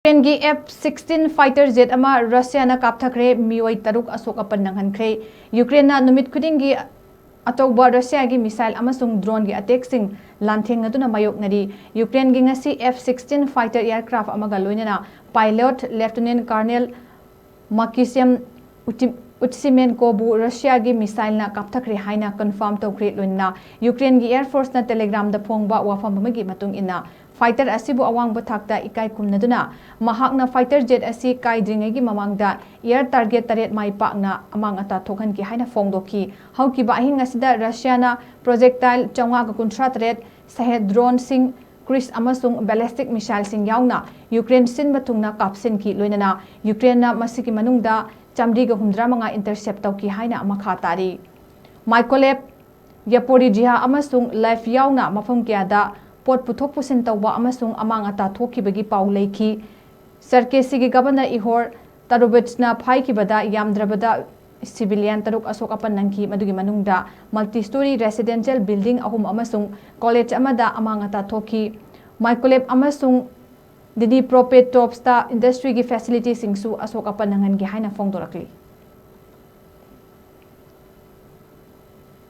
Ukraine gi F-16 fighter jet ama Russia na Khapthakhre Meoi taruk Aok Apan Nanghankhre Ukraine na numit khuding gi atauba Russia gi missile amasung drone gi attack sing lantheng aduna mayok nari Ukraine gi ngasi F-16 fighter aircraft amaga loinana pilot Lieutenant Colonel Makisiam Utsimen Kobu Russia gi missile na Khapthakhre haina confirm tawkhre loina Ukraine gi Air Force na Telegram da phongba wafam magi matung ina fighter asibu awang bathakta ikai kumnaduna mahakna fighter jet asi kai dringegi mamangda air target taret mai pakna amang ata thokhan ki haina phongdoki hauki ba hing asida Russia na projectile chawga ka kunthra taret sahe drone sing cruise amasung ballistic missile sing yauna Ukraine sin bathungna kapsin ki loinana Ukraine na masiki manungda chamdi ga humdra manga intercept tawki haina amakha tari Mykolaiv Yapori jiha amasung life yauna mafam kyada pot puthok pusin tawba amasung amang ata thokibagi paw leiki Sarkesi gi governor Ihor Tarubetsna phaikibada yamdrabada civilian taruk Aok Apan Nanghankhre madugi manungda multi story residential building ahum amasung college amada amang ata thoki Mykolaiv amasung Dini Propet Topsta industry gi facility singsu Aok Apan Nanghankhre haina phongdorakli